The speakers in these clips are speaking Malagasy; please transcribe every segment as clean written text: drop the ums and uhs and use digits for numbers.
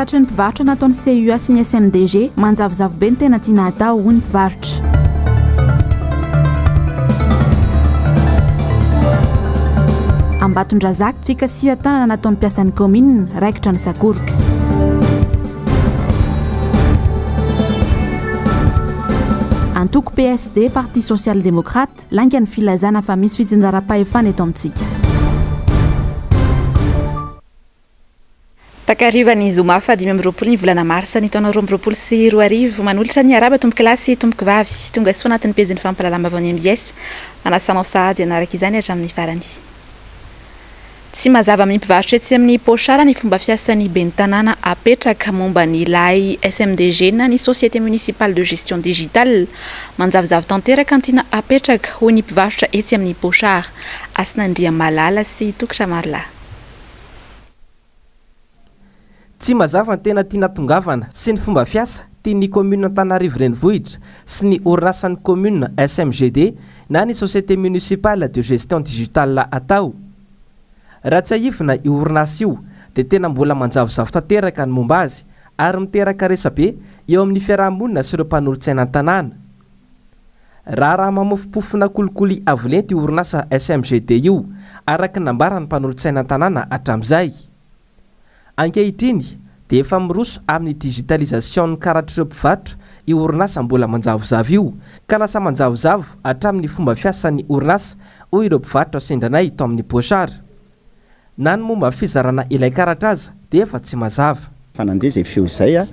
Ankoatra ny mpivarotra nataony CUA sy ny SMDG manjavozavo be ny tena tiana atao ho ny mpivarotra. Ambatondrazaka fikasiha tanana nataony mpiasan'ny commune raikitra ny Sakoroka. Antoko PSD Parti Social-Démocrate langa ny filazana fa misy fitsinjaram-pahefana eto amintsika. Takarivany Zoma fa 2020 ny volana Marsa ny taona 2024 manolotra ny araba tomboky lasy tomboky vavy tonga soa anatin'ny pezin'ny fampalalama vao ny MBS anasanao sahady anaraka izany hatramin'ny farany. Tsy mazava amin'ny mpivarotra etsy amin'ny pochara ny fomba fiasan'ny ben'ny tanàna apetraka momba ny ilay SMDG na ny Société Municipale de Gestion Digitale manjavozavo tanteraka antiana apetraka ho ny mpivarotra etsy amin'ny pochara Asinandria Malala sy Tokatra Marla. Tsy mazava ny tena tiana tongavana sy ny fomba fiasa tian'ny commune Antananarivo renivohitra sy ny orinasan'ny commune SMGD na ny Société Municipale de Gestion Digitale atao. Raha tsy ahifina io orinasa io dia tena mbola manjavozavo tanteraka ny momba azy ary miteraka resabe eo amin'ny fiarahamonina sy ireo mpanolontsaina an-tanàna. Raha mamofopofona kolikoly avolenta io orinasa SMGD io araka nambarany mpanolontsaina an-tanàna hatramin'izay. Ankehitriny dia efa miroso amin'ny digitalisation karahatr'ireo mpivarotra io orinasa mbola manjavozavo io ka lasa manjavozavo hatramin'ny fomba fiasan'ny orinasa hoy ireo mpivarotra sendranay to amin'ny pochara. Na ny momba fizarana ilay karatra aza dia efa tsy mazava. Fanandeha zay feo izay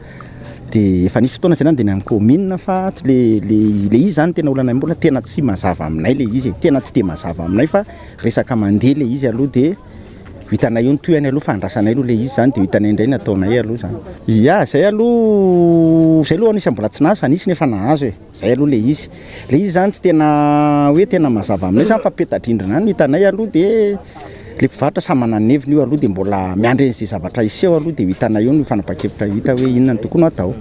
dia efa nisy fotoana izay dia ny amin'ny commune fa tsy le izy zany tena olana mbola tena tsy mazava aminay le izy tena tsy dia mazava aminay fa resaka mandeha le izy aloha dia vitanay io ny toyany aloha fandrasanay aloha le izy zany dia vitanay indray nataonay aloha zany. Ya zay aloha anisy mbola tsy nahazo fa nisy nefa nahazo zay aloha le izy zany tsy tena hoe tena mazava aminay zany fa petadrindrina any vitanay aloha dia le mpivarotra samy manana heviny io aloha dia mbola miandry an'izay zavatra iseho aloha dia vitanay io ny fanapa-kevitra hita hoe inona ny tokony atao.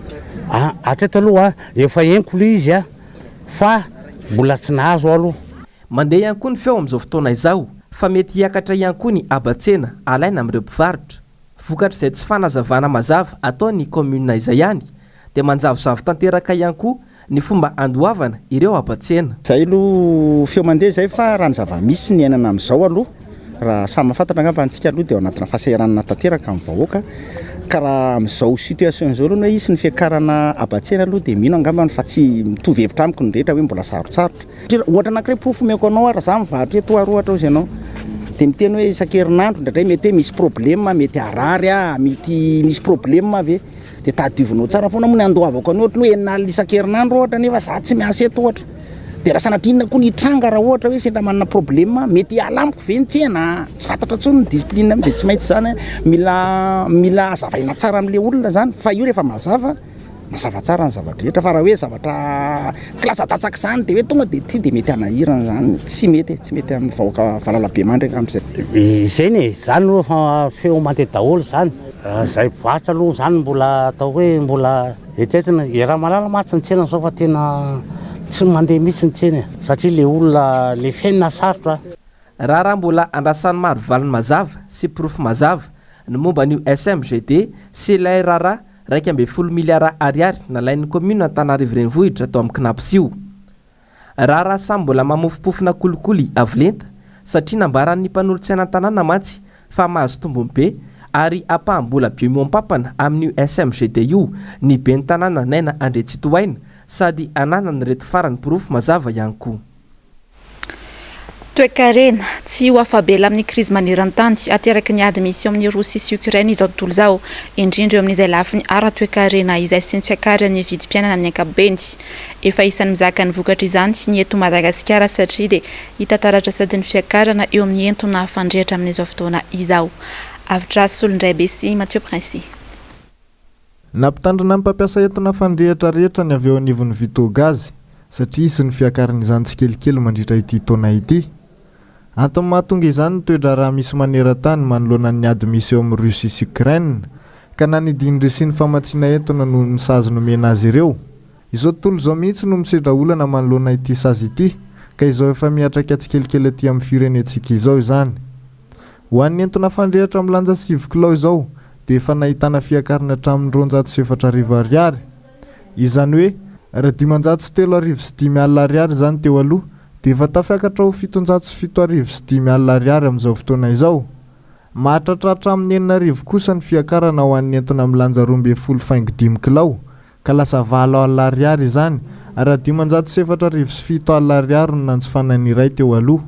Hatreto aloha efa enko le izy fa mbola tsy nahazo aloha. Mandeha ihany koa ny feo amin'izao fotoana izao fa mety hiakatra ihany koa ny abatsena alaina amin'ireo mpivarotra. Vokatra izay tsy fanazavana mazava ataon'ny commune izay ihany dia manjavozavo tanteraka ihany koa ny fomba andohavana ireo abatsena. Zay aloha feo mandeha zay fa raha ny zava-misy ny ainana amin'izao aloha raha samy mahafantatra angamba antsika aloha dia ao anatina fahasahiranana tanteraka amin'ny vahoaka ka raha amin'izao situation izao aloha hoe isy ny fiakarana abatsena aloha dia mino angamba fa tsy mitovy hevitra amiko ny rehetra hoe mbola sarotsarotra. Ohatra anankiray pofo meko anao raha za mivarotra eto ohatra ozy ianao dia miteny hoe isan-kerinandro ndraindray mety hoe misy problème mety harary mety misy problème ve dia tadivinao tsara foana moa ny andohavako any ohatra hoe enalina isan-kerinandro ohatra nefa za tsy miasa eto ohatra dia raha sanatrinina koa ny tranga raha ohatra hoe sendra manana problème mety alamiko ve ny tsena tsy fantatra tsony ny discipline dia tsy maintsy zany mila azavaina tsara amin'ilay olona zany fa io rehefa mazava tsara ny zavatra rehetra fa raha hoe zavatra kilasatsatsaky zany dia hoe tonga dia ty dia mety hanahirana zany tsy mety amin'ny vahoaka falalabe mandraka amin'izay. Izay zany aloha feo mandeha daholo zany zay mpivarotra aloha zany mbola atao hoe mbola etetina raha malala matsy ny tsena zao fa tena tsy mandeha mihitsy ny tsena satria le olona le fiainana sarotra. Raha mbola andrasan'ny maro valiny mazava sy profo mazava ny momba n'io SMGD sy ilay rara 2.10 miliara ariary nalain'ny commune Antananarivo renivohitra atao amin'ny kinapisy io. Raha samy mbola mamofopofona kolikoly avolenta satria nambaran'ny mpanolontsaina an-tanàna mantsy fa mahazo tombony be ary apahambola bio miompampana amin'io SMGD io ny ben'ny tanàna naina Andretsitoaina sady ananany reto farany profo mazava ihany koa. Toe-karena tsy ho afabela amin'ny krizy maneran-tany ateraky ny ady misy amin'ny Rosia sy Ukraine izao tontolo izao indrindra eo amin'izay lafiny ara toe-karena izay sy ny fiakaran'ny vidim-piainana amin'ny ankapobeny. Efa isan'ny mizaka ny vokatra izany ny eto Madagasikara satria dia hita taratra sady ny fiakarana eo amin'ny entona fandrehatra amin'izao fotoana izao. Avitra Solindray Bessy, Mathieu Princy. Nampitandrina ny mpampiasa entona fandrehatra rehetra ny avy eo anivon'ny Vitogazy satria isy ny fiakaran'izany tsikelikely mandritra ity taona ity. Antony mahatonga izany ny toedraraha misy maneran-tany manoloana ny ady misy eo amin'ny Rosia sy Ukraine ka nanidiny Rosia ny famatsiana entona noho ny sazy nomena azy ireo. Izao tontolo izao mihitsy no misedra olana manoloana ity sazy ity ka izao efa miatraka tsikelikely aty amin'ny firenentsika izao izany. Ho an'ny entona fandrehatra milanja 7 kilao izao dia efa nahitana fiakarana hatramin'ny 207 ariary. Izany hoe raha 503 ariary zany teo aloha dia efa tafiakatra ho 707 ariary amin'izao fotoana izao. Mahatratratra amin'ny 9 kosa ny fiakarana ho an'ny entona milanja 12.5 kilao ka lasa 7 ariary izany raha 507 ariary no nanjifanany iray teo aloha.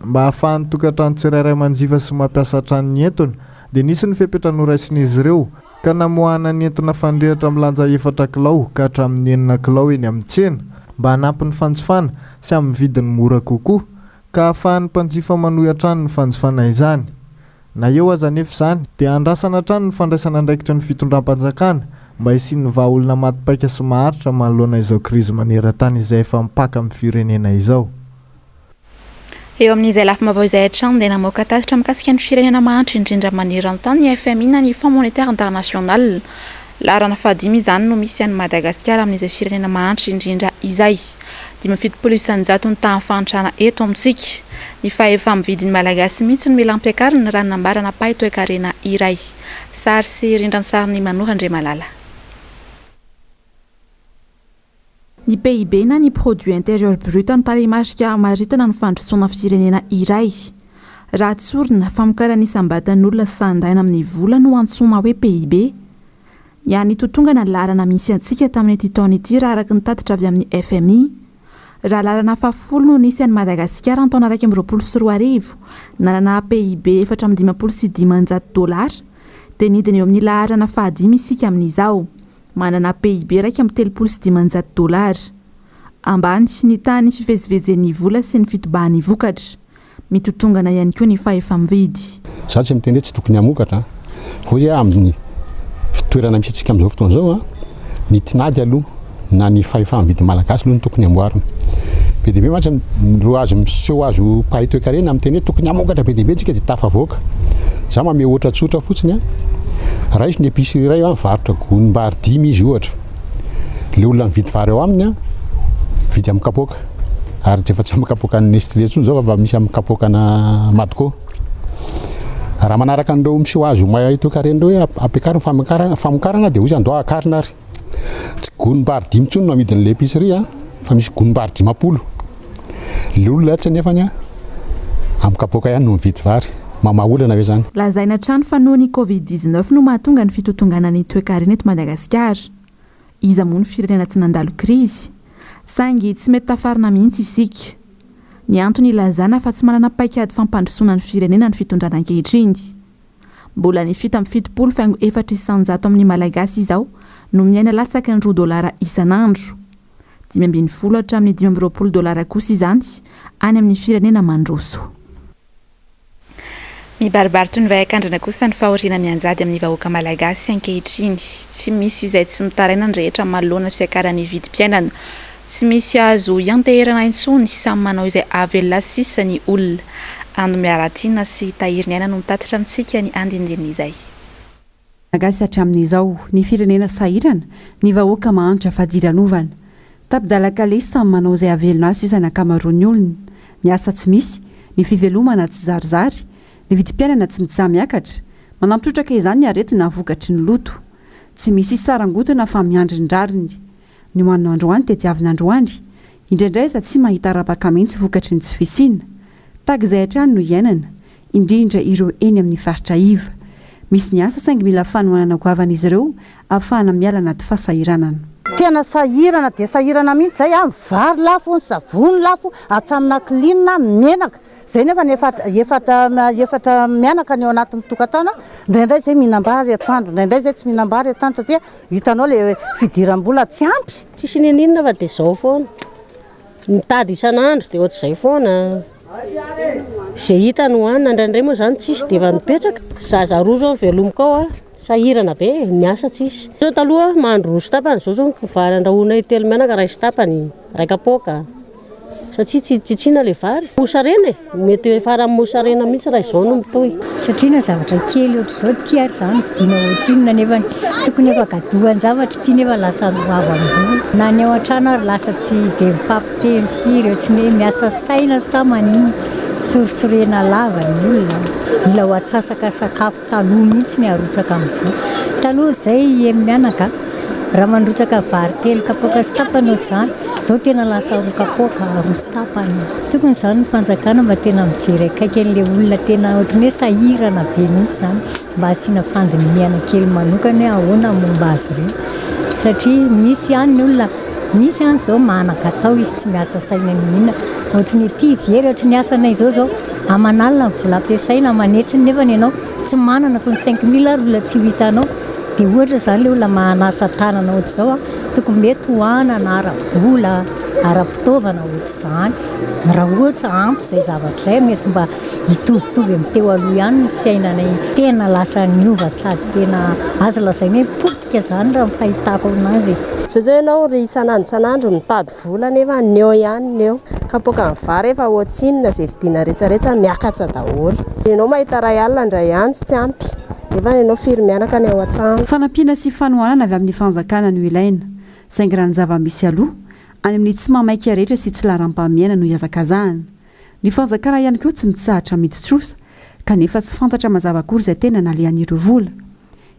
Mba hahafahan'ny tokantrano tsirairay manjifa sy mampiasa tranony entona dia nisy ny fiapetranoraisiny ireo ka namoahana ny entona fandrehatra milanja 4 kilao ka hatramin'ny 9 kilao eny amin'ny tsena mba hanampy ny fanjifana sy amin'ny vidiny mora kokoa ka hahafahan'ny mpanjifa manohy hatrany ny fanjifana izany. Na eo aza nefa izany dia andrasana hatrany ny fandraisana andraikitra ny fitondram-panjakana mba hisian'ny vahaolona matipaika sy maharitra manoloana izao krizy maneran-tany izay efa mipaka amin'ny firenena izao. Eo amin'izay lafim-baovao izay hatrany dia namoaka tasitra mikasika ny firenena mahantra indrindra maneran-tany ny FMI na ny Fonds monétaire international. Laharana fahadimy izany no misy an'i Madagasikara amin'izay firenena mahantra indrindra izay. 700 ny tahan'ny fahantrana eto amintsika. Ny fahefa amin'ny vidiny malagasy mihitsy no mila ampiakarina raha nambarana pahy toe-karena iray. Sary sy rindran'ny sariny Manora Andriamalala. Ny PIB na ny produit intérieur brut no tarimarika maritana ny fandrosoana firenena iray. Raha tsorina famokarana isambatan'olona sandaina amin'ny vola no antsoina hoe PIB. Ny any totongana ny laharana misy antsika tamin'ity taona ity raha araka ny tatitra avy amin'ny FMI. Raha laharana 10 no nisy an'i Madagasikara ny taona 2024 nanana PIB $4.5 dia nidiny eo amin'ny laharana fahadimy isika amin'izao. Manana PIB $3.5 ambany ny tany fivezivezen'ny vola sy ny fitobahan'ny vokatra. Mitotongana ihany koa ny fahefa-mividy. Za tsy miteny hoe tsy tokony hamokatra fa hoe amin'ny fitoerana misy antsika amin'izao fotoana izao ny tinady aloha na ny fahefa-mividy malagasy aloha ny tokony amboarina. Be dia be mantsy ro azo miseho azo pahy toe-karena amin'ny teny hoe tokony hamokatra be dia be antsika dia tafavoaka. Za mame ohatra tsotra fotsiny raha izy ny épicerie iray mivarotra gony-bary 10 izy ohatra. Le olona mividy vary ao aminy vidy amin'ny kapoaka. Ary tsy efa tsy amin'ny kapoaka ny Nestlé intsony zao fa misy amin'ny kapoaka na Madco. Raha manaraka an'ireo miseho azo mahay toe-karena ireo hoe ampiakarina famokarana dia hoy izy andao akarina ary. Tsy gony-bary 10 intsony no amidin'ilay épicerie fa misy gony-bary 10. Le olona tsy nefany amin'ny kapoaka ihany no mividy vary. Mamaolana hoe zany. Lazaina trano fa noho ny Covid-19 no mahatonga ny fitotongana ny toe-karena eto Madagasikara. Iza moa ny firenena tsy nandalo krizy. Saingy tsy mety tafarina mihitsy isika. Ny antony ilazana fa tsy manana paikady fampandrosoana ny firenena ny fitondrana ankehitriny. Mbola ny fita amin'ny fitopolo faingo 400 amin'ny malagasy izao no miaina latsaka ny $2 isanandro. 520 hatramin'ny $520 kosa izany any amin'ny firenena mandroso. Mibaribary toy ny vahakan-drana kosa ny fahoriana mianjady amin'ny vahoaka malagasy ankehitriny. Tsy misy izay tsy notaraina ny rehetra manoloana fiakaran'ny vidim-piainana. Tsy misy azo ianteherana intsony samy manao izay avelona sisa ny olona. Ando miaratina sy tahiriny aina no mitatitra amintsika ny andindiny izay. Malagasy hatramin'izao ny firenena sahirana ny vahoaka mahantra fadiran'ovana. Tapidala-kalesy samy manao izay avelona sisa ny ankamaroan'ny olona. Ny asa tsy misy, ny fivelomana tsy zarizary. Ny vidim-piainana tsy mitsaha miakatra, manampitrotraka izany ny aretina vokatry ny loto. Tsy misy sarangotana fa miandry ny rariny. Ny hoan'ny androany dia tiavina androany. Indraindray za tsy mahita rabaka mihitsy vokatry ny tsy fisiana. Tahaka izay hatrany no iainana, indrindra ireo eny amin'ny faritra iva. Misy ny asa saingy mila fanohanana goavana izy ireo ahafahana miala anaty fahasahiranana. Tena sahirana dia sahirana mihitsy zay vary lafo, ny savony lafo, atsamina kilinina, menaka. Zay nefa efatra mianaka ny ao anatin'ny tokantrano, indraindray zay mihinam-bary atoandro, indraindray zay tsy mihinam-bary atoandro satria hitanao le fidiram-bola tsy ampy. Tsisy ninina fa dia izao foana. Mitady isan'andro dia ohatr'izay foana. Izay hita no hoanina, indraindray moa zany tsisy dia efa mipetraka. Zaza roa zao velomika ao sahirana be, ny asa tsisy. Zao taloha mahandro roa sy tapany, zao zao vary andrahoina 3 menaka ray sy tapany, ray kapoaka. Satria tsy tsitsina le vary. Mosarena mety efa mosarena mihitsy raha izao no mitohy. Satria na zavatra kely ohatr'izao tiary izany vidiana ohatrinona nefa tokony efa gadohan'ny zavatra tia nefa lasa roavo ambony. Na ny ao an-trano ary lasa tsy dia mifampiteny firy, ohatrin'ny hoe miasa saina sa maniny. sorisorena lava ny olona mila ho atsasaka sakafo taloha mihitsy miarotsaka amin'izao taloha izay mianaka raha mandrotsaka vary telo kapoaka sy tapany ohatr'izany izao tena lasa roa kapoaka roa sy tapany tokony izany ny fanjakana mba tena mijery akaiky an'ilay olona tena ohatran'ny hoe sahirana be mihitsy izany mba asiana fandiniana kely manokany ahoana momba azy ireo satria misy ihany ny olona misy ihany izao manan-katao izy tsy miasa saina mihina ohatran'ny ity very ohatran'ny asanay zao amanalina ny vola ampiasaina manetsiny nefany ianao tsy manana fa ny 5 000 olona tsy ho hitanao dia ohatra izany ilay olona mahanasa tanana ohatr'izao tokony mety hoana na ara-bola ara-pitaovana ohatr'izany raha ohatra ampy izay zavatra iray mety mba hitovitovy amin'ny teo aloha ihany ny fiainanay tena lasa niova sady tena azo lazaina hoe potika izany raha ny fahitako anazy zao ianao ry isanandro mitady vola nefa neo ihany neo kapoaka ny vary efa ohatsinina izay vidiana rehetrarehetra miakatra daholo ianao mahita ray alina indray ihany tsy ampy efa ianao firy mianaka ny ao an-trano fanampiana sy fanohanana avy amin'ny fanjakana no ilaina saingy raha ny zava-misy aloha any amin'ny tsy mamaika rehetra sy tsy laram-pamiaina no hiazakazahana ny fanjakana ihany koa tsy mitsahatra miditsosa kanefa tsy fantatra mazava-kory izay tena nalehan'ireo vola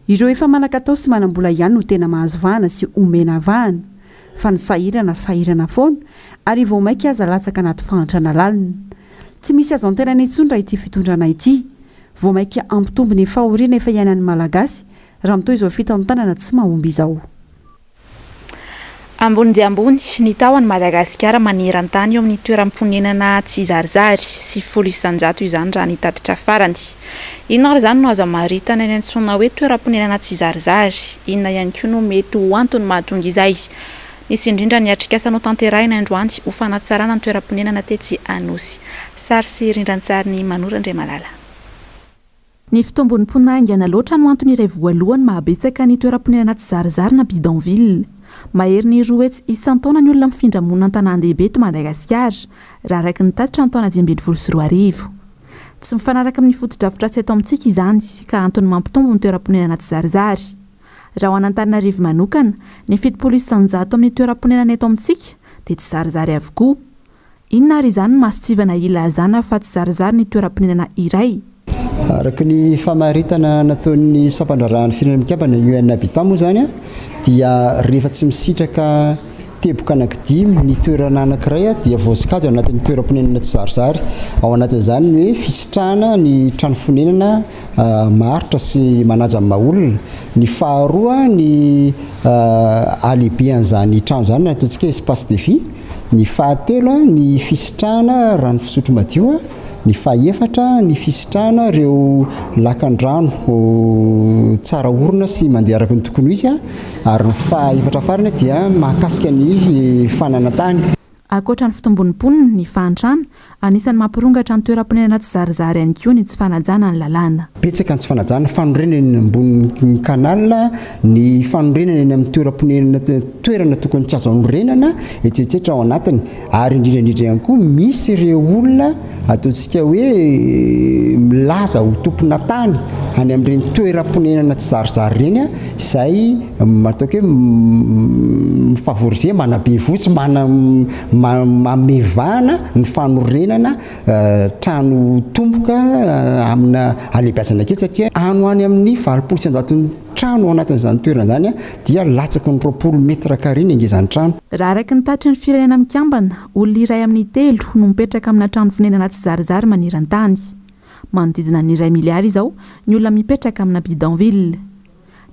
ireo efa manan-katao sy manam-bola ihany no tena mahazo vahana sy omena vahana fa ny sahirana foana ary vao maika aza latsaka anaty fahantrana lalina tsy misy azo an-tena ny intsony raha ity fitondrana ity vao maika ampitombo ny fahoriana efa iainan'ny malagasy raha mitoy izao fitantanana tsy mahomby izao ambony dia ambony ny tahony Madagasikara maneran-tany eo amin'ny toeram-ponenana tsy zarizary sy 100 izany raha nitatitra farany inona ary izany no azo amaritana ny antsoina hoe toeram-ponenana tsy zarizary inona ihany koa no mety ho antony mahatonga izay nisy indrindra ny atrikasanao tanterahina androany ho fanatsarana ny toeram-ponenana tetsy Anosy sary sy rindran-tsary ny Manora Andriamalala. Ny fitombon'ny mponina aingana loatra no antony iray voalohany mahabetsaka ny toeram-ponenana tsy zarizary na bidonville mahery ny roa hetsy isan-taona ny olona mifindra monina an-tanàn-dehibe eto Madagasikara raha araka ny tatitra ny taona 2024 tsy mifanaraka amin'ny foto-drafitr'asa eto amintsika izany ka antony mampitombo ny toeram-ponenana tsy zarizary raha ho an'Antananarivo manokana ny fitopolo isan-jato amin'ny toeram-ponenana eto amintsika dia tsy zarizary avokoa inona ary izany no mahasotsivana ilazana fa tsy zarizary ny toeram-ponenana iray araka ny famaritana nataon'ny sampandrarahany firenena mikambana ny UN Habitat moa zany dia rehefa tsy misitraka teboka anankidimy ny toerana anankiray dia voasokajy ao anatin'ny toeram-ponenana tsy zarizary ao anatin'izany ny hoe fisitrahana ny trano fonenana maharitra sy manaja amin'ny maha-olona ny faharoa ny alehibean'izany trano zany ataontsika espace de vie ny fahatelo ny fisitrahana rano fisotro madio ny fahaefatra ny fisitrahana ireo lakan-drano tsara orona sy mandeha araka ny tokony izy ary ny fahaefatra farany dia mahakasika ny fananantany. Ankoatra ny fitombon'ny mponina ny fahantrana anisan'ny mampirongatra ny toeram-ponenana tsy zarizary ihany koa ny tsy fanajana ny lalàna. Betsaka ny tsy fanajana fanorenana eny ambony kanal ny fanorenana eny amin'ny toerana tokony tsy azo anorenana etsetsetra ao anatiny ary indrindra ihany koa misy ireo olona ataontsika hoe milaza ho tompona tany any amin'ireny toeram-ponenana tsy zarizary ireny izay mataoko hoe mifavorize manabe votsy mamevana ny fanorenana trano tomboka amina alehibiazana kely satria ano any amin'ny 20% trano ao anatin'izany toerana zany dia latsaky ny 20 metra carré ny angezany trano. Raha araka ny tatry ny firenena mikambana olona iray amin'ny 3 no mipetraka amina trano fonenana tsy zarizary maneran-tany manodidina ny 1 miliary izao ny olona mipetraka amina bidonville.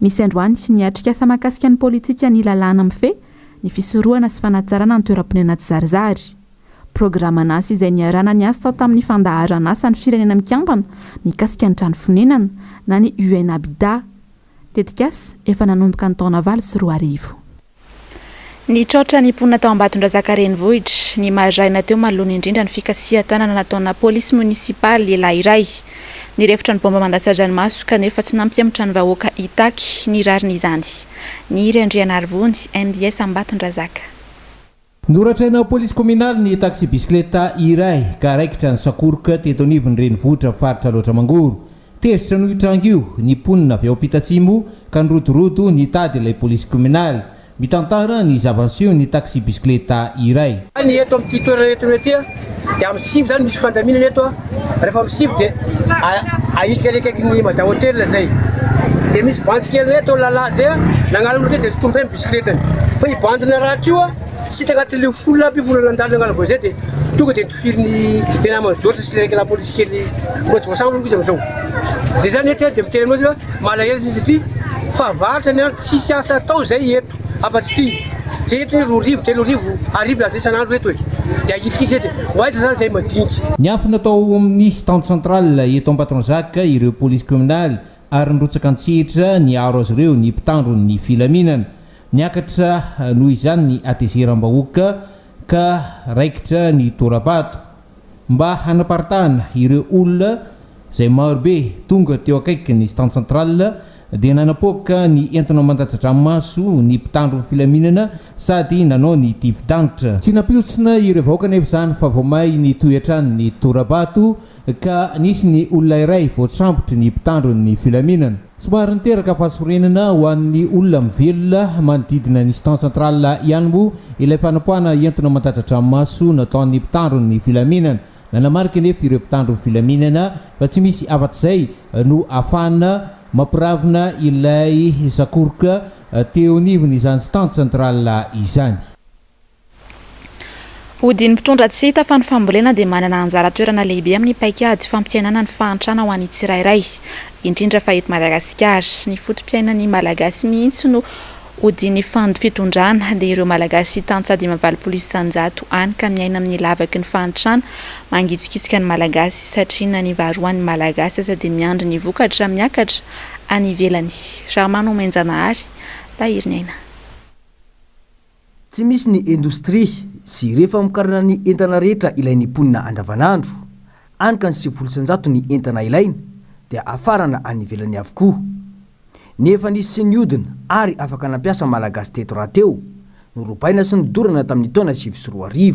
Nisy androany ny atrikasa mahakasika ny politika ny lalàna mife ny fisorohana sy fanatsarana ny toeram-ponenana tsy zarizary. Programa asa izay niarana ny asa tamin'ny fandaharana asa ny firenena mikambana mikasika ny trano fonenana na ny UN Habitat. Tetikasa efa nanomboka ny taona 2024. Ny trotra ny mponina tao Ambatondrazaka renivohitra ny maraina teo manoloana indrindra ny fikasihan-tanana nataona polisy munisipaly lehilahy iray. Nirefitra ny bomba mandasan-dranomaso kanefa tsy nampiamotra ny vahoaka Itaky ny rariny izany. Ny Andrianarivony MDS Ambatondrazaka. Noratraina polisy kominaly ny taxi bisikleta iray ka raikitra ny sakoroka teto anivon'ny renivohitra faritra loatra mangoro. Tezitra no itrangio ny mponina avy ao Pitatsimo ka nirotoroto ny tady ilay polisy kominaly mitantara ny zava-niseho ny taxi bisikileta iray. Ny eto amin'ity toerana eto ety dia amin'ny sivy zany misy fandaminana eto rehefa amin'ny sivy dia ahikalekaiky ny mada hôtel zay dia misy bandy kely eto lalahy zay nagnalana dia sy tombo ny bisikletany fa ibandina raha io sy tagnatin'ilay folona aby volana an-dalana agnalavo zay dia tonga dia tofirin'ny le namany zotra sy le polisy kely mody voasambo izy am'izao zay zany eto dia miteny aminao zay malahelo izy satria fahavaratra ny andro tsisy asa atao zay eto afa-tsy ty zay eto roa rivo telo rivo arivo la isan'andro eto dia ahilikiky zay dia hoaiza zany zay madinika. Ny afo natao amin'ny stand central eto Ambatondrazaka ireo polisy communal ary nirotsaka antsehatra ny aro azy ireo ny mpitandro ny filaminana niakatra noho izany ny atezeram-bahoaka ka raikitra ny torabato mba hanaparitahana ireo olona zay marobe tonga teo akaiky ny stand central dia nanapoaka ny entona mandatsadramaso ny mpitandro ny filaminana sady nanao ny dividanitra. Tsy nampiotsina ireo vahoaka nefa zany fa vomay ny toetrany ny torabato ka nisy ny olona iray voatsambotry ny mpitandro ny filaminana. Somary niteraka fahasorenana ho an'ny olona mivelona manodidina ny stand central ihany moa ilay fanapoana entona mandatsadramaso nataon'ny mpitandro ny filaminana. Nanamarika nefa ireo mpitandro ny filaminana fa tsy misy afatr'izay no afana mampiravina ilay sakoroka teo nivony izany stand central izany. Odiny mpitondra tsy hita fa ny fambolena dia manana anjara toerana lehibe amin'ny paikady fampiainana ny fahantrana ho an'ny tsirairay indrindra fa eto Madagasikara. Ny fotom-piainan'ny malagasy mihitsy no odiny fitondrana dia ireo malagasy tantsady mavalopolisy sanjato any ka miaina amin'ny lavaky ny fahantrana mangitsikitsika ny malagasy satria na ny varoan'ny malagasy sady miandry ny vokatra miakatra any ivelany. Ramano Menjanahary tahiriny aina. Tsy misy ny indostria sy rehefa mikarana ny entana rehetra ilain'ny mponina andavanandro any ka ny 900 ny entana ilaina dia afarana any ivelany avokoa. Nefa nisy sy niodina ary afaka nampiasa malagasy teto raha teo norobaina sy nidorana tamin'ny taona 2010.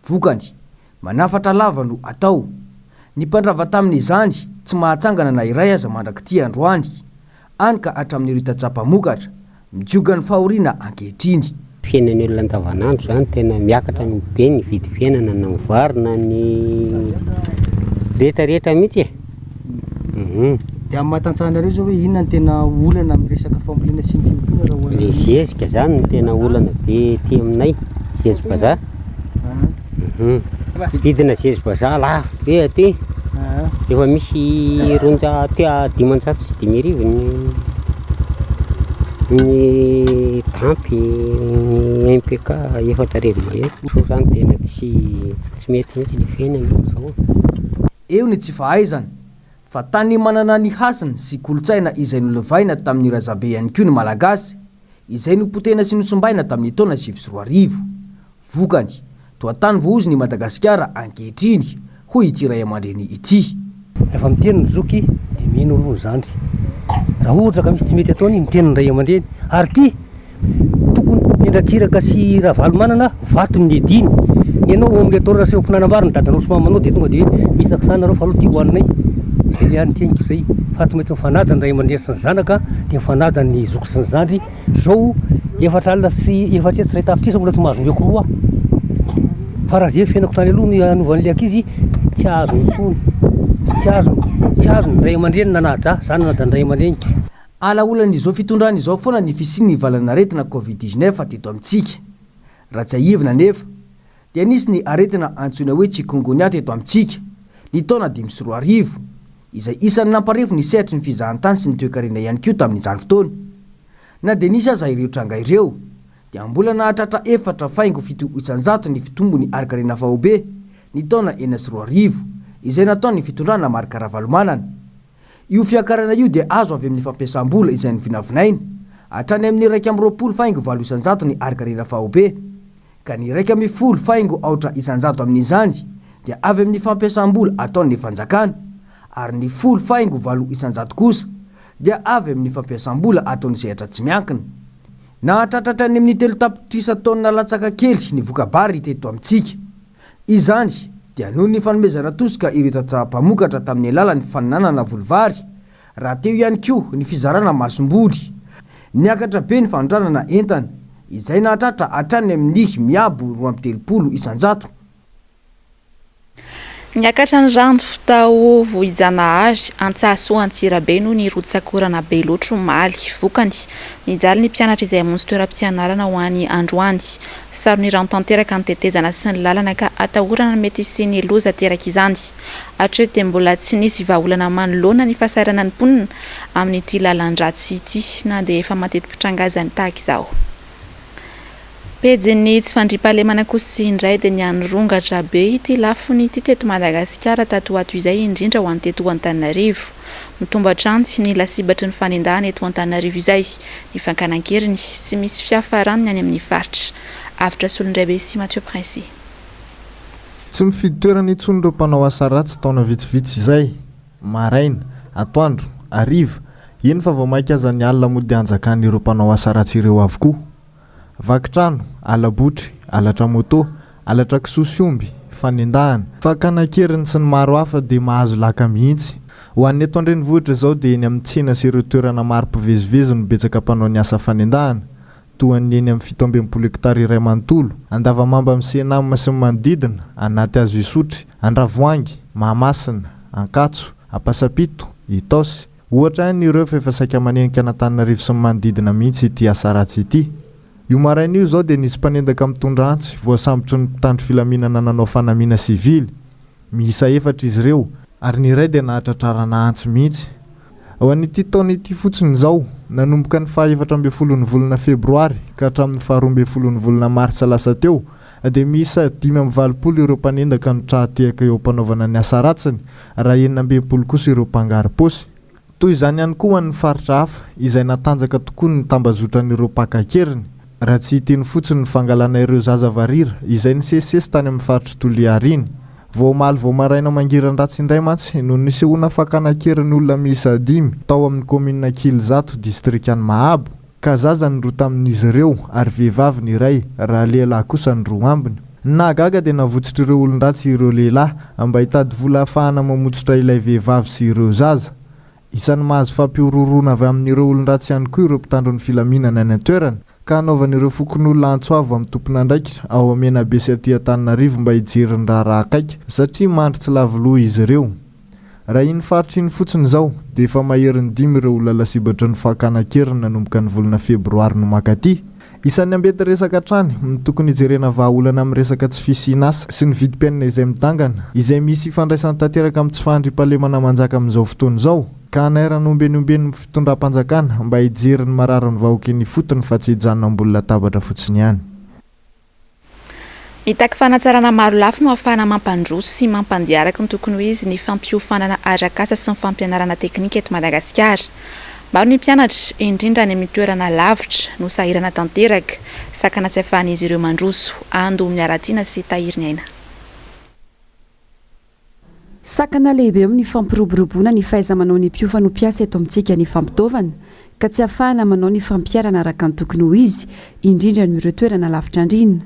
Vokany manafatra lava no atao. Ny mpandrava tamin'izany tsy mahatsangana na iray aza mandrak'ity androany any ka hatramin'ny rita-tsapamokatra mijoga ny fahoriana ankehitriny. Fiainan'ny olona andavanandro zany tena miakatra be ny vidy fiainana na varina ny rehetrarehetra mihitsy dia amin'ny mahatantsahana reo zao hoe inona ny tena olana amin'ny resaka fambolena sy ny fiompiana raha le zezika zany no tena olana be ty aminay zezibazaha. Vidina zezibazaha lafo be aty efa misy ronja ty 500 sy 5,000 ny tampy ny MPK 4,000 so zany tena tsy mety mihitsy ny fiainana zao. Eo ny tsy fahaizana fa tany manana ny hasina sy kolotsaina izay nolovaina tamin'ny razabe ihany koa ny malagasy izay nopotena sy nosombaina tamin'ny taona 2010. Vokany toa tany voaozy ny Madagasikara ankehitriny hoy ity ray aman-dreny ity. Rehefa miteny ny zoky dia mino aloha zany raha ohatra ka misy tsy mety ataony miteny ny ray aman-dreny ary ty tokony miandratsiraka sy raha valo manana vatony ny ediny ianao amin'ilay taona sy mpinanambary ny dadanao somamanao dia tonga dia misakisana rao fa aloha ty hoaninay zay niany teniko zay fa tsy maintsy mifanaja ny ray aman-dreny sy ny zanaka dia mifanaja ny zoky sy ny zandry zao efatra alina sy efatra tsy ray tafitrisa mbola tsy mahazo meko roa fa raha zay fiainako tany aloha ny anovan'ilay ankizy tsy azo intsony tsy azo ny ray aman-dreny nanaja zany nanaja ny ray aman-dreny. Ala olan'izao fitondrana izao foana ny fisian'ny valanaretina COVID-19 teto amintsika. Raha tsy aivina nefa dia nisy ny aretina antsoina hoe chikungunya teto amintsika ny taona 2010 izay isan'ny namparefo ny sehatry ny fizahantany sy ny toe-karena ihany koa tamin'izany fotoana. Na dia nisy aza ireo tranga ireo dia mbola nahatratra 4,700 ny fitombony ari-karena fahobe ny taona 2010 izay nataon'ny fitondrana marika ravalomanana. Io fiakarana io dia azo avy amin'ny fampiasam-bola izay nivinavinaina hatrany amin'ny 1,700 ny ari-karena fahobe ka ny 1,100 amin'izany dia avy amin'ny fampiasam-bola ataon'ny fanjakana ary ny 0,100 kosa dia avy amin'ny fampiasam-bola ataon'ny sehatra tsy miankina. Nahatratratra any amin'ny 3 tapitrisa taona latsaka kely ny vokabary teto amintsika. Izany dia noho ny fanomezana tosika ireo tatsaha-pamokatra tamin'ny alalan'ny fananana volovary raha teo ihany koa ny fizarana masom-boly. Niakatra be ny fandranana entana izay nahatratra hatrany amin'ny miabo 2 isan-jato. Niakatra ny rano tao Vohijanahary Antsaso Antsirabe no niroditsakorana be loatro maly vokany mijaly ny mpianatra izay hamonjy toeram-pianarana ho an'ny androany. Sarony rano tanteraka ny tetezana sy ny lalana ka atahorana mety sy ny loza teraka izany. Hatreto dia mbola tsy nisy vahaolana manoloana ny fahasairana ny mponina amin'ity lalan-dratsy ity na dia efa mateti-pitrangazany tahaka izao. Pejiny tsy fandriam-pahalemana kosa indray dia nianrongatra be ity lafiny ity teto Madagasikara tato ato izay indrindra ho an'ny teto Antananarivo. Mitombatra antsy ny lasibatry ny fanendahana eto Antananarivo izay ny fankanan-keriny sy misy fiafarany any amin'ny faritra. Avitra solondray be sy Mathieu Prince. Tsy mifidy toerana intsony ireo mpanao asa ratsy taona vitsivitsy izay maraina, atoandro, hariva, eny fa vao maika aza ny alina mody anjakan'ny ireo mpanao asa ratsy ireo avokoa. Vakitrano, alabotry, alatra moto, alatra kisosyomby, fanendahana, fankanan-keriny sy ny maro hafa dia mahazo laka mihitsy. Ho an'ny eto an-drenivohitra izao dia eny amin'ny tsena sy ireo toerana maro mpivezivezy no betsaka mpanao ny asa fanendahana, toa ny eny amin'ny 17 hektara iray manontolo, Andavamamba amin'ny Senama sy ny manodidina, anaty azo isotry, Andravoangy, Mahamasina, Ankatso, Ampasapito, Itaosy. Ohatra ny ireo efa saika manenika Antananarivo sy ny manodidina mihitsy ity asa ratsy ity. Io maraina io zao dia nisy mpanendaka mitondra antsy voasambotry ny mpitandro filaminana nanao fanamiana sivily. Miisa 4 izy ireo ary ny iray dia nahatratrarana antsy mihitsy. Ao an'ity taona ity fotsiny izao nanomboka ny 14 ny volana Febroary ka hatramin'ny 12 ny volana Martsa lasa teo dia miisa 520 ireo mpanendaka no trahatehaka eo mpanaovana ny asa ratsiny raha 920 kosa ireo mpangary paosy. Toy izany ihany koa ny faritra hafa izay natanjaka tokoa ny tambazotran'ireo mpaka-keriny. Raha tsy hiteny fotsiny ny fangalana ireo zaza varira izay nisesesy tany amin'ny faritra Toliariny. Vao omaly vao maraina mangiran-dratsy indray mantsy no nisehoana fakana-keriny olona miisa 5 tao amin'ny komina Kilzato distrikany Mahabo ka zaza ny roa tamin'izy ireo ary vehivavy ny iray raha lehilahy kosa ny roa ambiny. Nahagaga dia navotsitra ireo olon-dratsy ireo lehilahy mba hitady vola ahafahana mamotsitra ilay vehivavy sy ireo zaza. Isan'ny mahazo fampiororona avy amin'ireo olon-dratsy ihany koa ireo mpitandro ny filaminana any an-toerana ka anaovan'ireo fokon'olona antsoavo amin'ny tompon'andraikitra ao Amenabe sy aty Antananarivo mba hijery ny raharaha akaiky satria mandry tsy lavoloha izy ireo. Raha iny faritra iny fotsiny izao dia efa maherin'ny 5 ireo olona lasibatry ny fakana-keriny nanomboka ny volana Febroary no makaty. Isan'ny ambety resaka hatrany tokony hijerena vahaolana amin'ny resaka tsy fisianasa sy ny vidim-piainana izay mitangana izay misy ifandraisany tanteraka amin'ny tsy fandriam-pahalemana manjaka amin'izao fotoana izao. Ka nairana ombenombeny ny fitondram-panjakana mba hijery ny mararany vahoaka ny fotony fa tsy hijanona ambony latabatra fotsiny ihany. Mitaky fanatsarana maro lafo no ahafahana mampandroso sy mampandiaraka ny tokony ho izy ny fampiofanana arak'asa sy ny fampianarana teknika eto Madagasikara. Maro ny mpianatra indrindra any amin'ny toerana lavitra no sahirana tanteraka sakana tsy ahafahan'izy ireo mandroso. Ando miaratiana sy tahiriny aina. Sakana lehibe eo amin'ny fampiroboroboana ny faiza manao ny mpiofa no mpiasa eto amintsika ny fampitovana ka tsy ahafahana manao ny fampiarana araka ny tokony ho izy indrindra ny ireo toerana lavitra andrina.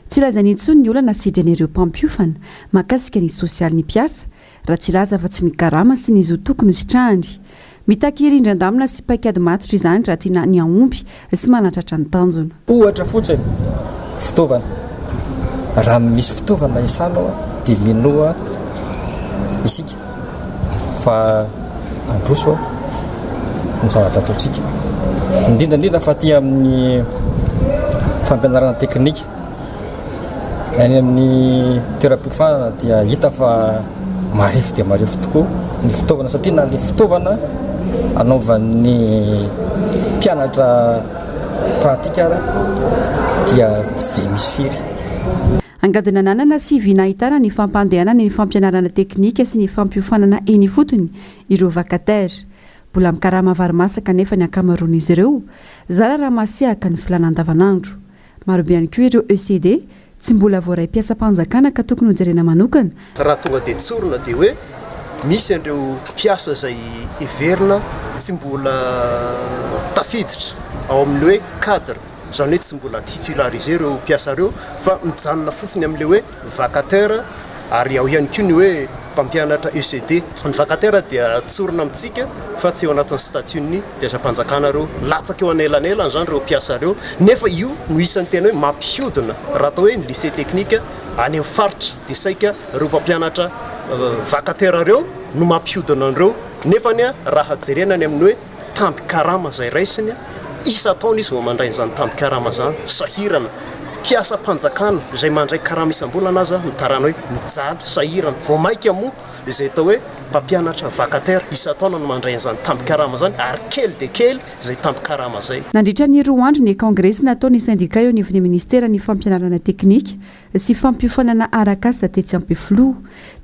Tsy lazany intsony ny olana sidran'ireo mpampiofana makasika ny sosialy ny mpiasa raha tsy laza fa tsy ny karama sy ny izy ho tokony sitrahany. Mitaky irindran-damina sy paikady matotra izany raha tiana ny aompy sy manatratra ny tanjona. Ohatra fotsiny fitaovana. Raha misy fitaovana isanao dia minoa isika fa androso ny zavatra ataontsika. Indrindrandrindra fa aty amin'ny fampianarana teknika. Any amin'ny toeram-piofanana dia hita fa marefo dia marefo tokoa ny fitaovana satria na ny fitaovana anaovan'ny mpianatra pratika dia tsy dia misy firy. Angadina nanana sy vinahitana ny fampandehanana ny fampianarana teknika sy ny fampiofanana eny fotony ireo vacataire. Mbola mikarama varimasaka nefa ny ankamaroan'izy ireo zara raha masehaka ny filanandavanandro. Marobe ihany koa ireo ECD tsy mbola voaray mpiasa-panjakana ka tokony hojerena manokana. Raha tonga dia tsorona dia hoe misy ireo mpiasa izay everina tsy mbola tafiditra ao amin'ny hoe cadre. Izany hoe tsy mbola titularisé ireo mpiasa ireo fa mijanona fotsiny amin'ilay hoe vacataire ary ao ihany koa ny hoe mpampianatra ECD ny vacataire dia tsorona amintsika fa tsy eo anatin'ny statut-ny mpiasam-panjakana reo latsaka eo anelanelany zany reo mpiasa reo nefa io no isan'ny tena hoe mampihodina raha atao hoe ny lycée technique any amin'ny faritra dia saika reo mpampianatra vacataire reo no mampihodina an'ireo nefany a raha jerenany amin'ny hoe tampikarama zay raisiny isa-taona izy vao mandray n'izany tampikarama zany sahirana mpiasa-panjakana izay mandray karama isam-bolana aza mitarana hoe mijaly sahirana vao maika moa izay atao hoe mpampianatra vacataire isa-taona no mandray n'izany tampikarama zany ary kely dia kely izay tampikarama zay nandritra ny roa andro ny congrès nataony syndicat eo anivon'ny ministera ny fampianarana teknika sy fampiofanana arakasa tetsy ampeflo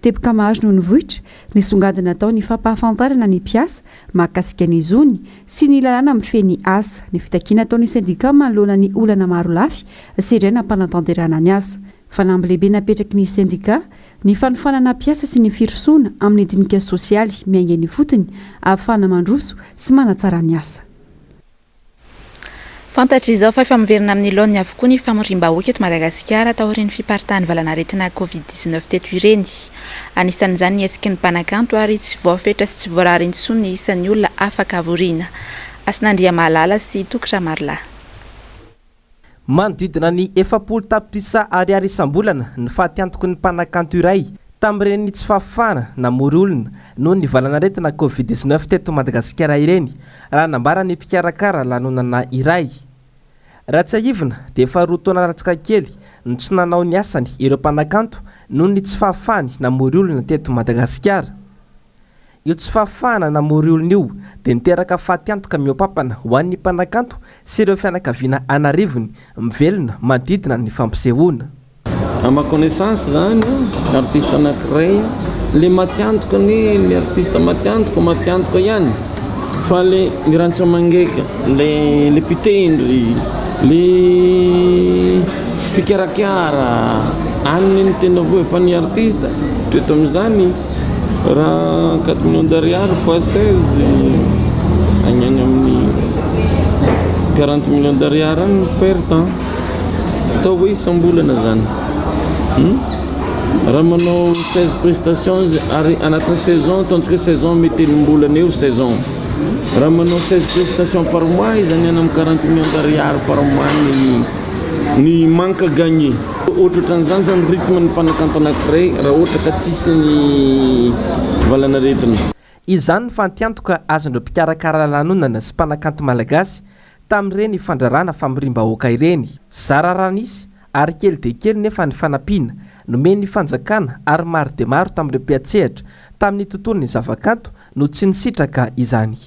teboka mahazo noho ny vohitra ny songadina atao ny fampahafantarana ny mpiasa mahakasika ny zony sy ny lalàna mifeny asa ny fitakiana ataony syndicat manoloana ny olana maro lafy sy iray nampanatanterana ny asa fanamby lehibe napetraky ny syndicat ny fanofanana mpiasa sy ny firosoana amin'ny dinika sosialy miaingany fotony ahafahana mandroso sy manatsara ny asa fantatra izao fa famoverina amin'ny laony avokoa ny famorim-bahoaka eto Madagasikara taorian'ny fiparitahany valanaretina Covid-19 teto ireny. Anisan'izany ny hetsiky ny mpanakanto ary tsy voafetra sy tsy voarary intsony ny isan'ny olona afaka avoriana. Asinandria Malala sy Tokatra Marla. Manodidina ny 700 tapitrisa ariary isam-bolana ny fahatiantoko ny mpanakanto iray tamin'ireny tsy fahafahana namory olona noho ny valanaretina Covid-19 teto Madagasikara ireny raha nambara ny mpikarakara lanonana iray. Raha tsy ahivina dia efa 2 taona latsaka kely ny tsy nanao ny asany ireo mpanakanto noho ny tsy fahafahany namory olona teto Madagasikara. Io tsy fahafahana namory olona io dia niteraka fahatiantoka miopampana ho an'ny mpanakanto sy ireo fianakaviana anarivony mivelona manodidina ny fampisehoana. À ma connaissance zany artiste anankiray le matiantoka ny artiste matiantoka ihany fa le rantsa mangeka le mpitendry le mpikarakara any ny tena voa fa ny artiste treto amin'izany raha 4 millions d'ariary fois 16 agny amin'ny 40 millions d'ariary any perte atao hoe isam-bolana zany. Raha manao 16 prestations ary anatin'ny saison tandroka saison metelom-bolana eo saison. Raha manao 16 prestations par mois izy any amin'ny 40 millions d'ariary par mois ny manque gagné. Ohatra ohatran'izany zany rythme ny mpanakanto anankiray raha ohatra ka tsisy ny valanaretina. Izany fantiantoka azon'ireo mpikarakara lanonana sy mpanakanto malagasy tamin'ireny fandrarana famorim-bahoaka ireny. Zararan'isy ary kely dia kely nefa ny fanampiana nomeny fanjakana ary maro dia maro tamin'ireo mpiatsehatra tamin'ny tontolon'ny zavakanto no tsy nisitraka izany.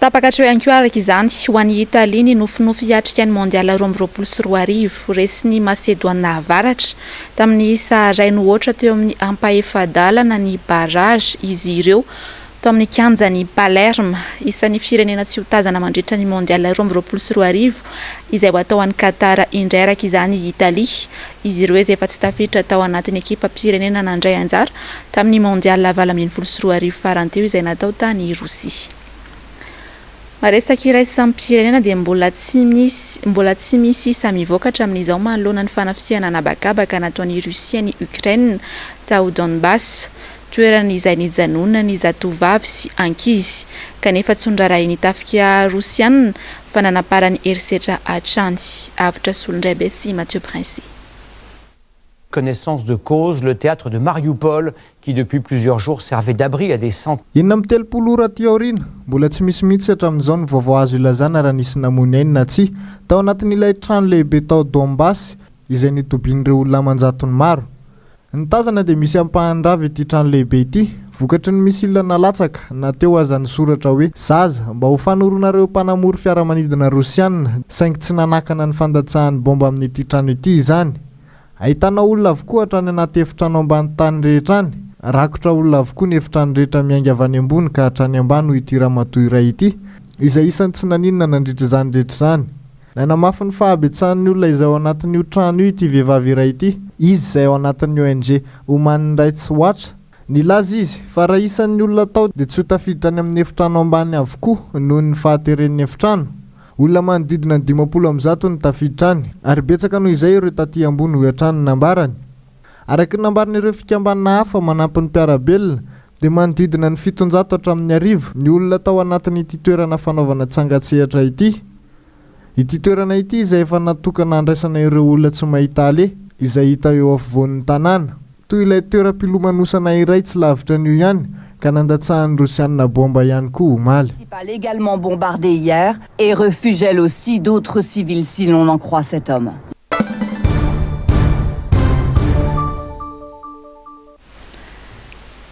Tapakatra ihany koa araka izany ho an'ny Italia ny nofinofy hiatrika ny mondial 2024 resy Macédoine avaratra tamin'ny isa ray no ohatra teo amin'ny ampahefadalana ny barrage izy ireo tao amin'ny kianjany Palerme isan'ny firenena tsy hotazana mandritra ny mondial 2024 izay ho atao an'ny Qatar indray araka izany Italia izy ireo izay efa tsy tafiditra tao anatin'ny ekipa pirenena nandray anjara tamin'ny mondial 2024 faranteo izay natao tany Rosia. Maresaka iray sampirenena dia mbola tsy misy samivokatra amin'izao manoloana ny fanafisiana nabakabaka nataon'ny Rusia ny Ukraine tao Donbass toerana izay nijanona ny zatovavy sy ankizy kanefa tsondraray ny tafika Rosiana fa nanaparany herisetra hatrany avitra solondray be sy Mathieu Prince. Connaissance de cause, le théâtre de Mariupol, qui depuis plusieurs jours servait d'abri à des centaines. Inona amin'ny 3 ora ty aoriana mbola tsy misy mihitsy hatramin'izao ny vaovao azo ilazana raha nisy namony ainy na tsy tao anatin'ilay trano lehibe tao Donbass izay nitobian'ireo olona amanjatony maro. Ny tazana dia misy ampahandrava ity trano lehibe ity vokatry ny misila nalatsaka na teo aza ny soratra hoe zaza mba ho fanoronareo mpanamory fiaramanidina Rosiana saingy tsy nanakana ny fandatsahan'ny bomba amin'ity trano ity izany. Ahitana olona avokoa hatrany anaty efitrano ambany tany rehetra any. Rakotra olona avokoa ny efitrano rehetra miainga avy any ambony ka hatrany ambany ho ity ramatoa iray ity izay isan'ny tsy naninona nandritra izany rehetra izany. Nanamafy ny fahabetsahan'ny olona izay ao anatin'io trano io ity vehivavy iray ity. Izy izay ao anatin'ny ONG Human Rights Watch nilaza izy fa raha isan'ny olona tao dia tsy ho tafiditra any amin'ny efitrano ambany avokoa noho ny fahateren'ny efitrano. Olona manodidina ny 500 ny tafiditra any ary betsaka noho izay ireo taty ambony ho hatrany nambarany. araky nambarin'ireo fikambanana hafa manampy ny mpiarabelona dia manodidina ny 700 hatramin'ny 1000 ny olona tao anatin'ity toerana fanaovana tsangatsehatra ity. Ity toerana ity izay efa natokana andraisana ireo olona tsy mahita ale izay hita eo afovoan'ny tanàna. Toy ilay toeram-pilomanosana iray tsy lavitra an'io ihany ka nandatsahan'ny Rosianina bomba ihany koa omaly. Municipale également bombardée hier et refuge elle aussi d'autres civils si l'on en croit cet homme.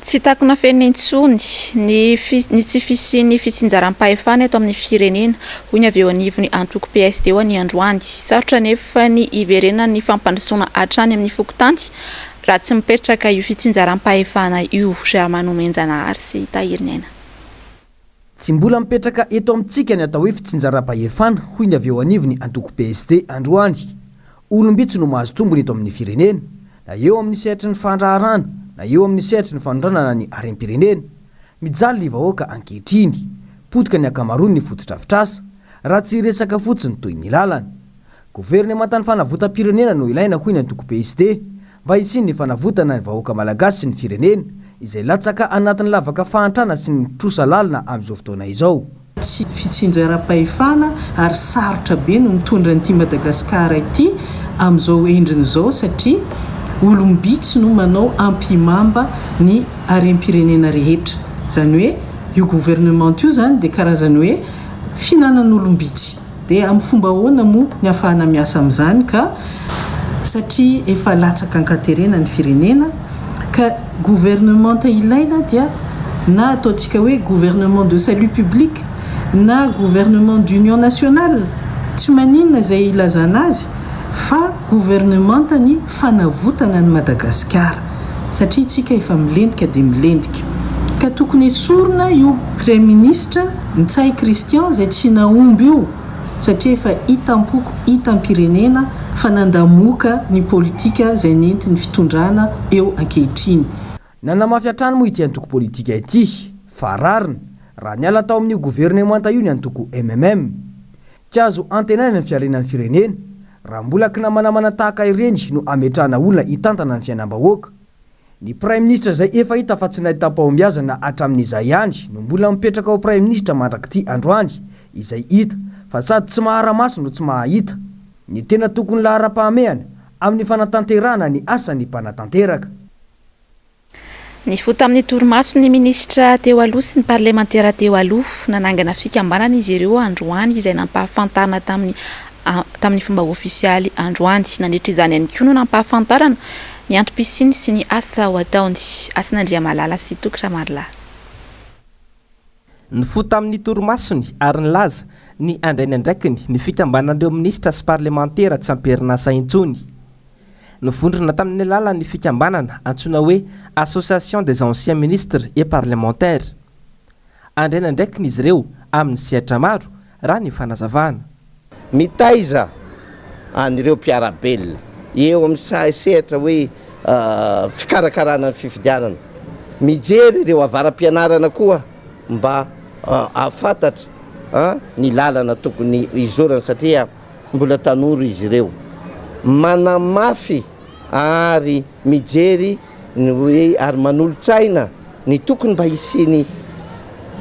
Tsy takona fenentsony ny tsy fisian'ny fitsinjaram-pahefana eto amin'ny firenena hoy ny avy eo anivony antoko PSD ho any Androany. Sarotra nefa ny iverena ny fampandrosoana hatrany amin'ny fokotanty raha tsy mipetraka io fitsinjaram-pahefana io. Manome-Njanahary sy Tahiriny Aina. Tsy mbola mipetraka eto amintsika ny atao hoe fitsinjaram-pahefana hoy ny avy eo anivony antoko PSD Androany. Olombitsy no mahazo tombony eto amin'ny firenena na eo amin'ny sehatry ny fandraharana na eo amin'ny sehatry ny fanondranana ny harem-pirenena. Mijaly ny vahoaka ankehitriny, potika ny akamaroany ny fototra-fitrasa raha tsy resaka fotsiny toy ny lalana. Gouvernemanta ny fanavotam-pirenena no ilaina hoy ny antoko PSD mba hisiny ny fanavotana ny vahoaka malagasy sy ny firenena izay latsaka anatin'ny lavaka fahantrana sy ny trosa lalina amin'izao fotoana izao. Tsy fitsinjaram-pahefana ary sarotra be no mitondra n'ity Madagasikara ity amin'izao endriny izao satria olombitsy no manao ampimamba ny harem-pirenena rehetra. Zany hoe io gouvernement io zany dia karazany hoe finanan'olombitsy. Dia amin'ny fomba ahoana moa ny ahafahana miasa amin'izany ka satria efa latsaka ankaterena ny firenena ka gouvernement ilaina dia na ataontsika hoe gouvernement de salut public na gouvernement d'union nationale. Tsy maninona izay ilazana azy fa gouvernement ny fanavotana ny Madagasikara satria tsika efa milendika dia milendika ka tokony esorina io premier ministre Ntsay Christian izay tsy naomby io satria efa hitampoko hitam-pirenena fa nandamoka ny politika izay nenty ny fitondrana eo ankehitriny. Nanamafy hatrany moa ity antoko politika ity fa rarina raha niala tao amin'ny gouvernemanta io ny antoko MMM tsy azo antenaina ny fiarenan'ny firenena raha mbola kina manamana tahaka ireny no ametrahana olona hitantana ny fiainam-bahoaka. Ny prime ministre izay efa hita fa tsy nahita-pahombiazana hatramin'izay ihany no mbola mipetraka ao prime ministre mandrak'ity Androany izay hita fa sady tsy mahara-maso no tsy mahahita. Ny tena tokony lahara-pahamehana amin'ny fanatanterahana ny asany mpanatanteraka. Ny fota amin'ny torimaso ny ministra teo aloha sy ny parlemantera teo aloha nanangana fikambanana izy ireo Androany izay nampahafantarana tamin'ny fomba ofisialy Androany. Nandritra izany ihany koa no nampahafantarana ny antom-pisiny sy ny asa ho ataony. Asin'Andriamalala sy Tokotry Marla. Ny fota amin'ny torimasony ary ny laza ny andrainy andraikiny ny fikambanan'ireo ministra sy parlemantera tsy amperinasa intsony. Nivondrona tamin'ny alalan'ny fikambanana antsoina hoe Association des anciens ministres et parlementaires. Andraina andraikiny izy ireo amin'ny sehatra maro raha ny fanazavana. Mitaiza an'ireo mpiarabelona eo amin'ny sehatra hoe fikarakarana ny fifidianana. Mijery ireo avaram-pianarana koa mba afantatra ny lalana tokony izorana satria mbola tanora izy ireo. Manamafy ary mijery ny hoe ary manolotsaina ny tokony mba hisiny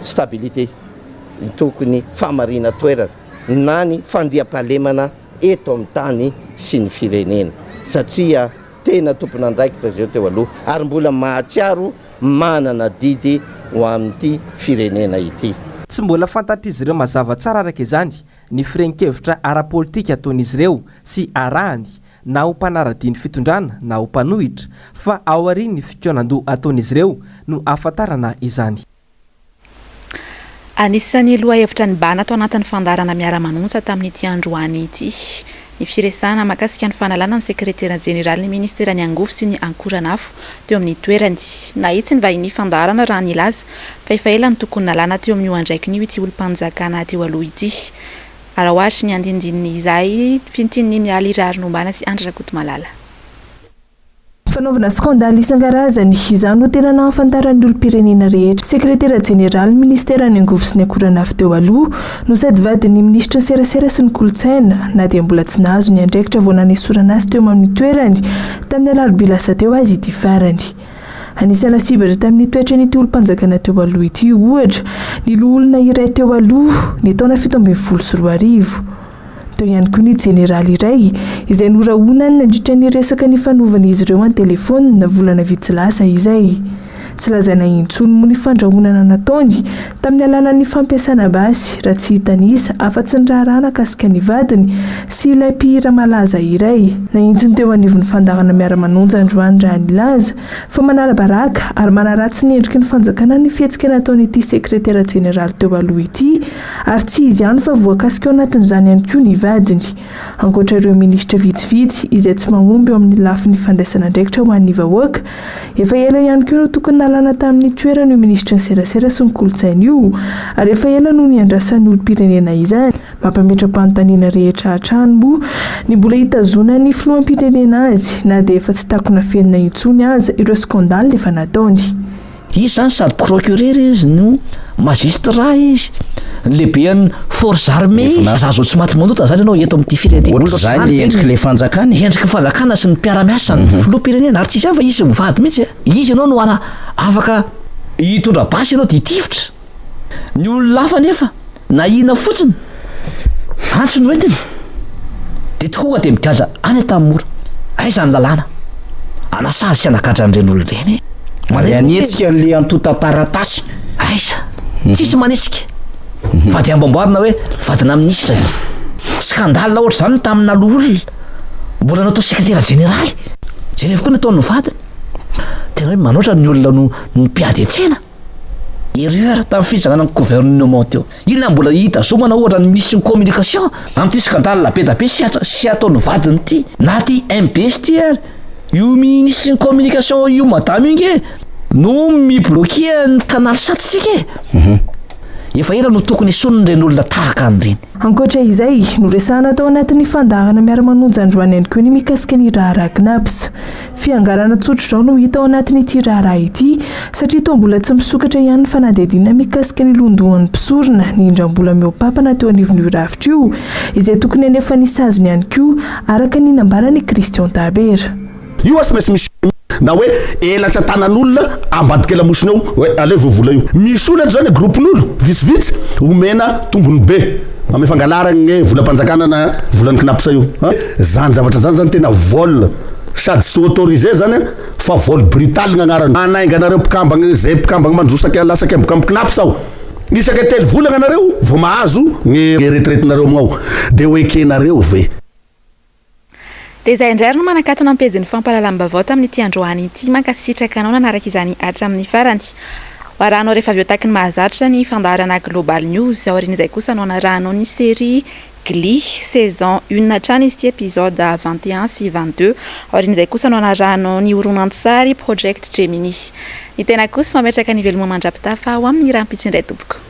stabilité, ny tokony famarina toerana na ny fandriam-pahalemana eto amin'ny tany sy ny firenena satria tena tompon'andraikitra zao teo aloha ary mbola mahatsiaro manana didy ho amin'ity firenena ity. Tsy mbola fantatr' izy ireo mazava tsara araka izany ny firenkevitra ara-politika ataon'izy ireo sy arahany na ho mpanara-diny fitondrana na ho mpanohitra fa ao aoriany ny fikonan-doha ataon'izy ireo no ahafantarana izany. Anisan'ny lohahevitra ny bana atao anatin'ny fandarana miara-manonja tamin'ity Androany ity. Ny firesahana mahakasika ny fanalana ny sekretera jeneraly ny ministera ny angofo sy ny ankoranafo teo amin'ny toerany. Na itsy ny vahiny fandarana raha nilaza fa efa ela ny tokony nalana teo amin'ny andraikiny io ity olom-panjakana teo aloha ity. Arahoatra ny andindininy izay fintiny mialy irary nombana sy Andra Rakotomalala. fanaovana skandaly isan-karazany izany no tena nahafantaran'ny olom-pirenena rehetra. Sekretera jeneraly ministeran'ny angovo sy ny akorana avy teo aloha no sady vadin'ny ministra ny serasera sy ny kolontsaina na dia mbola tsy nahazo ny andraikitra vao nanesorana azy teo amin'ny toerany tamin'ny alarobia lasa teo azy ity farany. Anisana sibatra tamin'ny toetra n'ity olom-panjakana teo aloha ity ohatra ny loholona iray teo aloha ny taona 17 teo ihany koa ny jeneraly iray izay norahonany nandritra ny resaka ny fanaovana izy ireo amin'ny telefona na volana vitsy lasa izay. Tsy lazaina intsony moa ny fandrahonana nataony tamin'ny alalan'ny fampiasana basy raha tsy hitanisa afa-tsy ny raharana kasika ny vadiny sy ilay mpihira malaza iray. Na intsony teo anivon'ny fandahana miara-manonja androany raha nilaza fa manara-baraka ary manaratsy ny endriky ny fanjakana ny fihetsika nataon'ity sekretera jeneraly teo aloha ity ary tsy izy ihany fa voakasika ao anatin'izany ihany koa ny vadiny. Ankoatra ireo ministra vitsivitsy izay tsy mahomby eo amin'ny lafin'ny fandraisana andraikitra ho an'ny vahoaka, efa ela ihany koa no tokony nalana tamin'ny toerana io ministra ny serasera sy ny kolontsaina io ary efa ela no ny andrasan'ny olom-pirenena izany. Mampametra-panontaniana rehetra hatrany moa ny mbola hitazonan'ny filoham-pirenena azy na dia efa tsy takona fenina intsony aza ireo skandaly efa nataony. Izy zany sady procureur izy no magistrat izy lehibean'ny force armée za zao tsy maty mandota zany ianao eto amin'ity firenena zany endriky le fanjakana endriky fanjakana sy ny mpiara-miasa ny filoham-pirenena ary tsy izany fa izy mivady mihitsy izy ianao no ana afaka hitondra basy ianao dia hitifitra ny olona hafa nefa na ina fotsiny antso ny entiny dia tokoa dia migaza any tamin'ny mora aizany lalàna anasazy sy anakatra n'ireny olona ireny anetsika le antota-taratasy aiza tsisy manesika fa dia ambamboarina hoe vadina ministra skandalina ohatra zany tamina loholona mbola natao sekretera jeneraly jereva koa nataon'ny vadiny tena hoe manoatra ny olona no mpiady an-tsena erreur tamin'ny fizarana ny gouvernement teo inona mbola hita somana ohatra ny misy ny communication amin'ity skandalina be da be sy ataon'ny vadiny ity na ty MBS ty ary io misy ny communication io madame inge no mibloquer ny canal satitsika efa ela no tokony sonon'ireny olona tahaka an'ireny. Ankoatra izay no resahana tao anatin'ny fandahana miara-manonja androany ihany koa ny mikasika ny raharaha KNAPS. Fiangarana tsotra izao no hita ao anatin'ity raharaha ity satria toa mbola tsy misokatra ihany fanadihadiana mikasika ny londohan'ny mpisorona ny indram-bola mihoapapana teo anivon'io rafitra io izay tokony anefa nisazony ihany koa araka ny nambarany Christian Tabera. Io asy maintsy misy na hoe elatra tanan'olona ambadika lamosina ao hoe aleo vovola io misy olona zany groupen'olo vitsivitsy omena tombony be ame fangalarana volam-panjakana na volan'ny KNAPS io zany zavatra zany tena vol sady sy autorisé zany fa vol brutal gn'agnarany anainganareo mpikambagna zay mpikambagna mandrosaka lasaka ambokamy KNAPS ao isaka telo volagna anareo vao mahazo ny retraitenareo ao dia hoe kenareo ve. Dia izay indray no manakatona amin'ny pejin'ny fampahalalam-baovao tamin'ity androany ity mankasitraka anao nanaraka izany hatramin'ny farany. Arahanao rehefa avy eo taky ny mahazatra ny fandaharana Global News aorian'izay kosa no anarahanao ny série Glee saison 1 hatrany izy ity épisode 21 sy 22 aorian'izay kosa no anarahanao ny horonan-tsary Project Gemini. Ny tena kosa mametraka ny veloma mandrapitafa ho amin'ny rampitsindray tompoko.